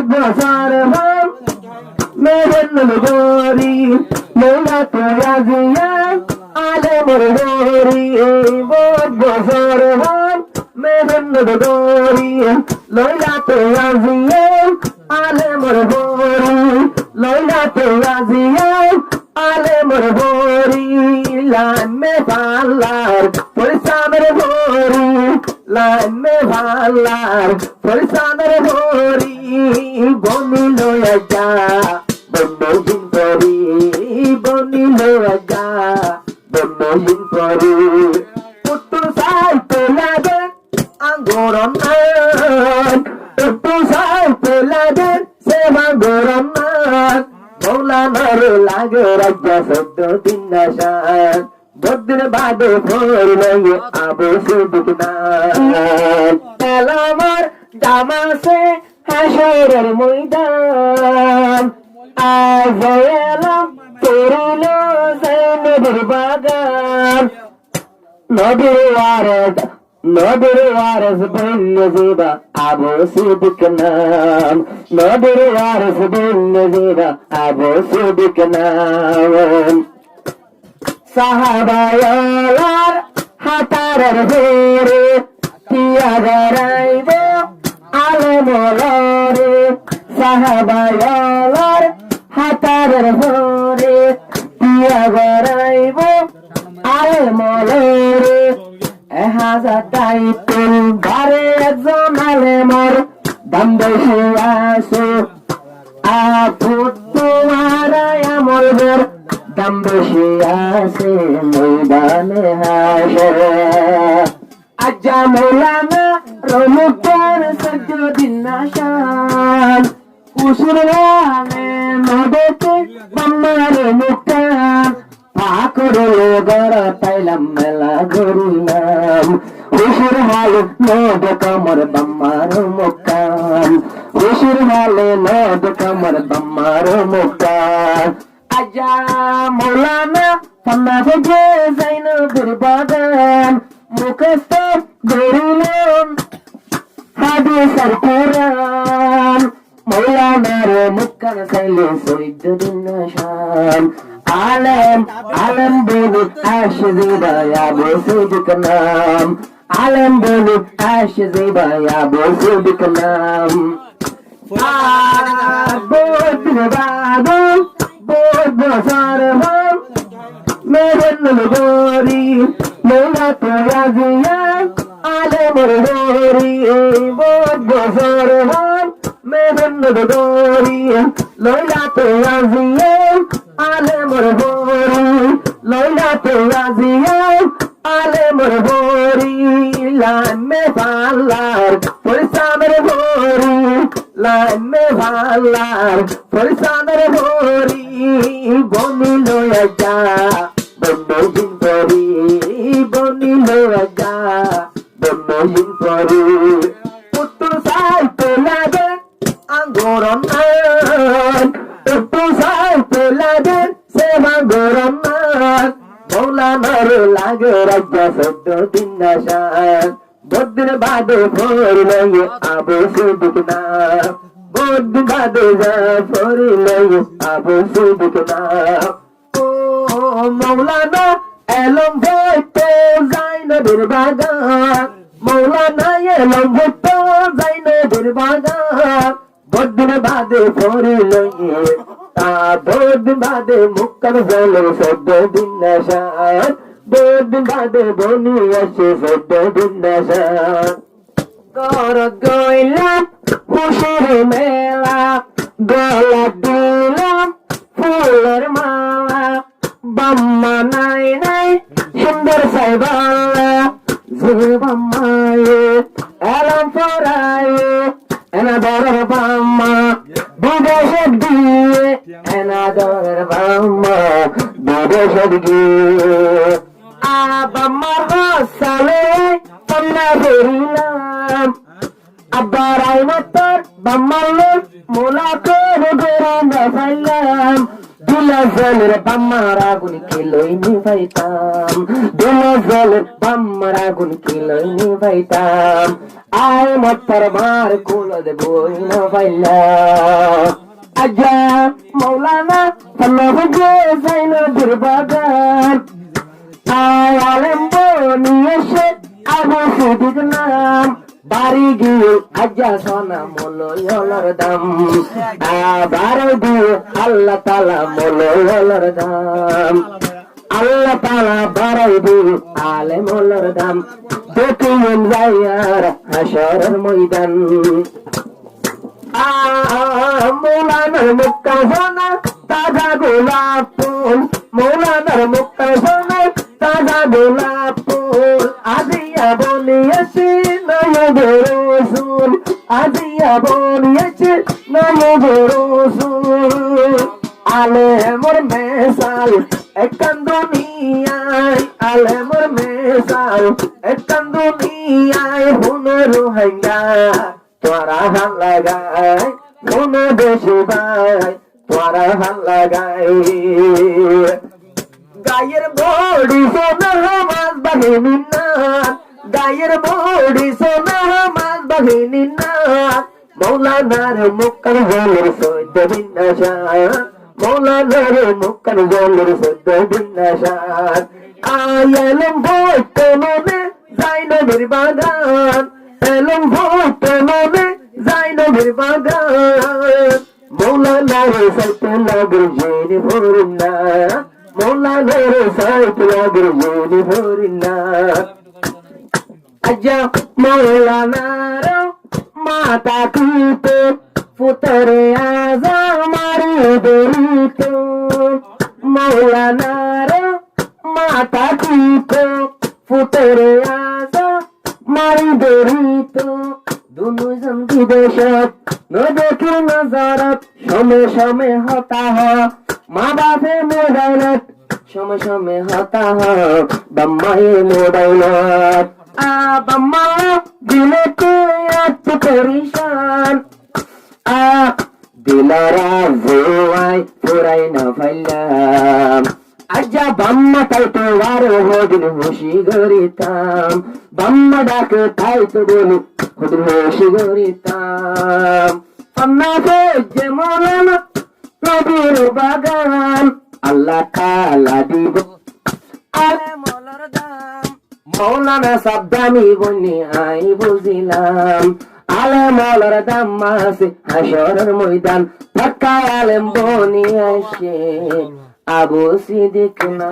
বছর হল মেঘের নগরী লইলা তো আজিয়া আলে মোর গরি বহুত বছর হল মেঘের নগরী লইলা তো আজিয়া আলে মোর গরি লইলা তো আজিয়া আলে মোর গরি লাইন মে পাল্লার পরিসামের গরি লাইন মে পাল্লার পরিসামের গরি বনি লয়া যা বনজিন পরি বনি লয়া যা বনজিন পরি পুত্র সাইতে লাগে আঙ্গরন পুত্র সাইতে লাগে সেবা গরম মৌলানার লাগে রাজ্য সদ্য দিনাশান বদ্র বাদে ফোরলে আবু সুবুকনা তেলামার জামাসে হাসরের ময়দান আজ এলাম তেরিলো জৈনবের বাগান নবীর ওয়ারিস বন্য জিবা আবু সিদ্দিক নাম নবীর ওয়ারিস বন্য জিবা আবু সিদ্দিক নাম সাহাবায়ালার হাতারের ঘরে পিয়া গরাইব আলমলরে সাহাবায়ালার হাতারের ঘরে পিয়া গরাইব আলমলরে হাজার টাইটেল বারে একজন আলেমর দাম বেশি আসো তোমারাই আমল বের দাম বেশি আসে ময়দানে হাসরে আজ্জা মৌলানা রমুকের সজ্জদিন নাশান উসুরানে নবতে বাম্মারে মুক্তান পাকরে গর পাইলাম মেলা গরিলাম উসুর হালে নদ কমর বাম্মার মুক্তান উসুর হালে নদ কমর বাম্মার মুক্তান আজা মৌলানা ফান্না থেকে জাইনবের বাগান মুখস্থ গরিলাম হাদিসের কোরআন মৌলানার মুক্কান চাইলে সৈয়দুদ্দিন নাশান আলেম বলু আশিবা আবু সিদ্দিক নাম আলেম বলু আশিবা আবু সিদ্দিক নাম বহুত বছর হল মেঘের নগরী লইলা তো আজিয়া আলে মোর গরি বহুত বছর হল মেঘের নগরী লইলা তো আজিয়া আলে মোর গরি লইলা তো আজিয়া আলে মোর গরি লাইন মে পাল্লার পরিসামের গরি লাইন মে পাল্লার পরিসামের গরি বনি লয়া যা বনজিন পরি বনি লয়া যা বনজিন পরি পুত্র সাইতে লাগে আঙ্গরন পুত্র সাইতে লাগে সেবা গরম মৌলানার লাগে রাজ্য সদ্য দিনাশান বদ্র বাদে ফোরলে আবু সিদ্দিক নাম বদ্র বাদে ফোরলে আবু সিদ্দিক নাম ও মৌলানা এলম ভেটে জাইনবের বাগান মৌলানা এলম ভেটে জাইনবের বাগান বদ্র বাদে ফোরলে bod bade mukkar zalo soddo dinashan bod bade boni ashe soddo dinashan gor goilam খুশির মেলা গলা দিলাম ফুলের মালা বাম্মা নাই নাই সুন্দর সাইবালা যে বাম্মায়ে এলাম পরায়ে এনাদরের বাম্মা বিদেশের দিয়ে এনাদরের বাম্মা বিদেশের গিয়ে আবাম্মার সালে পন্না ফেরিলাম আব্বার আইমতর বাম্মালে মোলা করে বেরান্দা ফাইলাম দুলা জলের বাম্মার আগুন কিলোই নিভাইতাম দুলা জলের বাম্মার আগুন কিলোই নিভাইতাম আয় মত্তর মার কুল দেবই না পাইলা আজ্জা মৌলানা সন্নবুজে যাইল দুর্বাগান আয় আলেম বনিয়ে সে আবু সিদ্দিক নাম বাড়ি গিয়ে আজ্জা সোনা মলয়লর দাম আবার দিয়ে আল্লাহ তালা মলয়লর দাম আল্লাহ তালা বাড়াই দিয়ে আলে মলর দাম দেখিয়েন যাইয়ার হাসরের ময়দান মৌলানার মুক্তা সোনা তাজা গোলাপ ফুল মৌলানার মুক্তা সোনা তাজা গোলাপ ফুল আজিয়া বলিয়েছে নয়নের রসুল আজিয়া বলিয়েছে নয়নের রসুল আলে মোর মেসাল একখান দুনিয়ায় আলে মোর মেসাল একখান দুনিয়ায় হুনর হাঙ্গা তোরা হাল লাগাই কোন দেশে ভাই তোরা হাল লাগাই গায়ের বড়ি সোনা মাছ বাহিনী না গায়ের বড়ি সোনা মাছ বাহিনী না মৌলানার মুক্কার জলের সৈদ্য বিন্যাসার মৌলানার মুক্কার জলের সৈদ্য বিন্যাসার আয়ালম ভোট মনে যাই নবীর বাগান এলম ভোট মনে যাই নবীর বাগান মৌলানার সাইতে লাগর জেনে ভরিন না মৌলানার সাইতে লাগর জেনে ভরিন না আজ্জা মৌলানার মাতা কুতো পুতরে আজা মারি দরিত মৌলানার মাতা কুতো পুতরে আজা মারি দরিত দুজন বিদেশত নদেখির নজরত সময় সময় হতা হ মা বাপে মোবাইলত সময় সময় হতা হ বাম্মায়ে মোবাইলত বাম্মা দিলে তে এত পরিশান দিলারা জোয়াই পুরাই না ফাইলাম আজ্জা বাম্মা তাই তো আরো হদিন হুশি গরিতাম বাম্মা ডাকে তাই তো বলি হদিন হুশি গরিতাম পান্নাতে যে মৌলানা নবীর বাগান আল্লাহ তাআলা দিব আলে মৌলার দাম মৌলানা সাবধানি বনি আই বুঝিলাম আলে মৌলার দাম মাসে হাসরের ময়দান পাক্কা আলেম বনি আসে আবু সিদ্দিক না